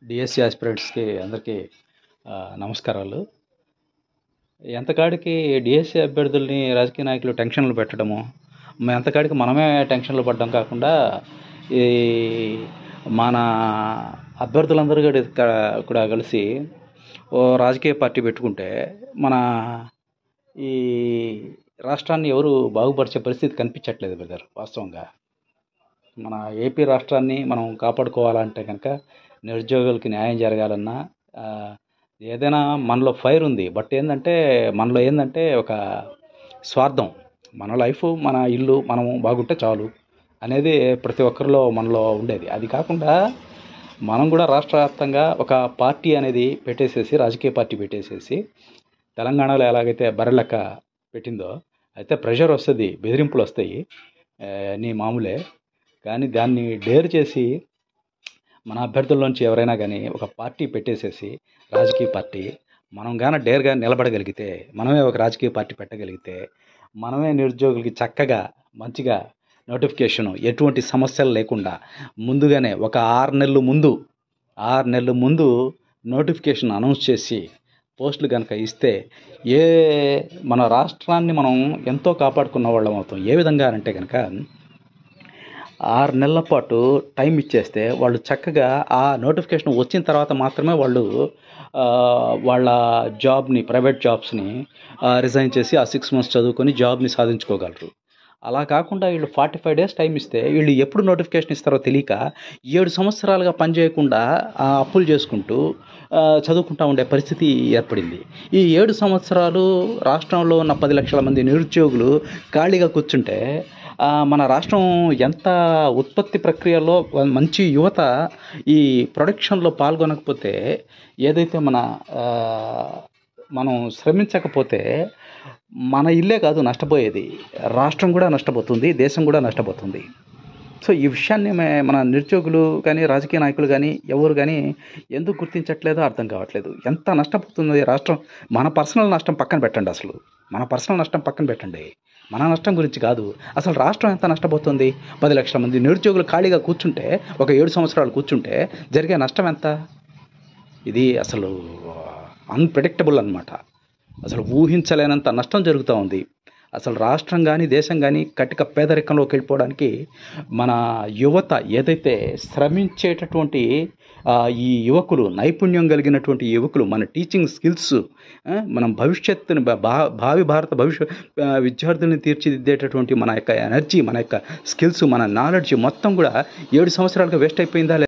DSC ఆస్పిరెంట్స్కి అందరికీ నమస్కారాలు. ఎంతకాడికి DSC అభ్యర్థుల్ని రాజకీయ నాయకులు టెన్షన్లు పెట్టడము, ఎంతకాడికి మనమే టెన్షన్లు పడ్డం కాకుండా ఈ మన అభ్యర్థులందరూ కూడా కలిసి ఓ రాజకీయ పార్టీ పెట్టుకుంటే మన ఈ రాష్ట్రాన్ని ఎవరు బాగుపరిచే పరిస్థితి కనిపించట్లేదు బ్రదర్. వాస్తవంగా మన ఏపీ రాష్ట్రాన్ని మనం కాపాడుకోవాలంటే కనుక నిరుద్యోగులకి న్యాయం జరగాలన్నా ఏదైనా మనలో ఫైర్ ఉంది. బట్ మనలో ఏంటంటే ఒక స్వార్థం. మన లైఫ్, మన ఇల్లు మనం బాగుంటే చాలు అనేది ప్రతి ఒక్కరిలో మనలో ఉండేది. అది కాకుండా మనం కూడా రాష్ట్ర వ్యాప్తంగా ఒక పార్టీ అనేది పెట్టేసేసి, రాజకీయ పార్టీ పెట్టేసేసి, తెలంగాణలో ఎలాగైతే బర్రెలెక్క పెట్టిందో అయితే ప్రెషర్ వస్తుంది, బెదిరింపులు వస్తాయి, నీ మామూలే. కానీ దాన్ని డేర్ చేసి మన అభ్యర్థుల్లోంచి ఎవరైనా కానీ ఒక పార్టీ పెట్టేసేసి, రాజకీయ పార్టీ మనం కానీ డేర్గా నిలబడగలిగితే, మనమే ఒక రాజకీయ పార్టీ పెట్టగలిగితే, మనమే నిరుద్యోగులకి చక్కగా మంచిగా నోటిఫికేషను ఎటువంటి సమస్యలు లేకుండా ముందుగానే ఒక 6 నెలల ముందు నోటిఫికేషన్ అనౌన్స్ చేసి పోస్టులు కనుక ఇస్తే మన రాష్ట్రాన్ని మనం ఎంతో కాపాడుకున్న వాళ్ళం అవుతాం. ఏ విధంగా అంటే కనుక 6 నెలల పాటు టైం ఇచ్చేస్తే వాళ్ళు చక్కగా ఆ నోటిఫికేషన్ వచ్చిన తర్వాత మాత్రమే వాళ్ళు వాళ్ళ జాబ్ని, ప్రైవేట్ జాబ్స్ని రిజైన్ చేసి ఆ 6 months చదువుకొని జాబ్ని సాధించుకోగలరు. అలా కాకుండా వీళ్ళు 45 days టైం ఇస్తే వీళ్ళు ఎప్పుడు నోటిఫికేషన్ ఇస్తారో తెలియక 7 సంవత్సరాలుగా పనిచేయకుండా అప్పులు చేసుకుంటూ చదువుకుంటూ ఉండే పరిస్థితి ఏర్పడింది. ఈ 7 సంవత్సరాలు రాష్ట్రంలో ఉన్న 10 లక్షల మంది నిరుద్యోగులు ఖాళీగా కూర్చుంటే మన రాష్ట్రం ఎంత ఉత్పత్తి ప్రక్రియలో మంచి యువత ఈ ప్రొడక్షన్లో పాల్గొనకపోతే, ఏదైతే మనం శ్రమించకపోతే మన ఇల్లే కాదు నష్టపోయేది, రాష్ట్రం కూడా నష్టపోతుంది, దేశం కూడా నష్టపోతుంది. సో ఈ విషయాన్ని మన నిరుద్యోగులు కానీ, రాజకీయ నాయకులు కానీ, ఎవరు కానీ ఎందుకు గుర్తించట్లేదో అర్థం కావట్లేదు. ఎంత నష్టపోతుంది రాష్ట్రం. మన పర్సనల్ నష్టం పక్కన పెట్టండి, మన నష్టం గురించి కాదు, అసలు రాష్ట్రం ఎంత నష్టపోతుంది. 10 లక్షల మంది నిరుద్యోగులు ఖాళీగా కూర్చుంటే, ఒక 7 సంవత్సరాలు కూర్చుంటే జరిగే నష్టం ఎంత? ఇది అసలు అన్ప్రెడిక్టబుల్ అన్నమాట. అసలు ఊహించలేనంత నష్టం జరుగుతూ ఉంది. అసలు రాష్ట్రం కానీ, దేశం కానీ కటిక పేదరికంలోకి వెళ్ళిపోవడానికి మన యువత ఏదైతే శ్రమించేటటువంటి ఈ యువకులు, నైపుణ్యం కలిగినటువంటి యువకులు, మన టీచింగ్ స్కిల్స్, మనం భవిష్యత్తుని భావి భారత విద్యార్థుల్ని తీర్చిదిద్దేటటువంటి మన యొక్క ఎనర్జీ, మన యొక్క స్కిల్స్, మన నాలెడ్జ్ మొత్తం కూడా 7 సంవత్సరాలుగా వేస్ట్ అయిపోయిందా?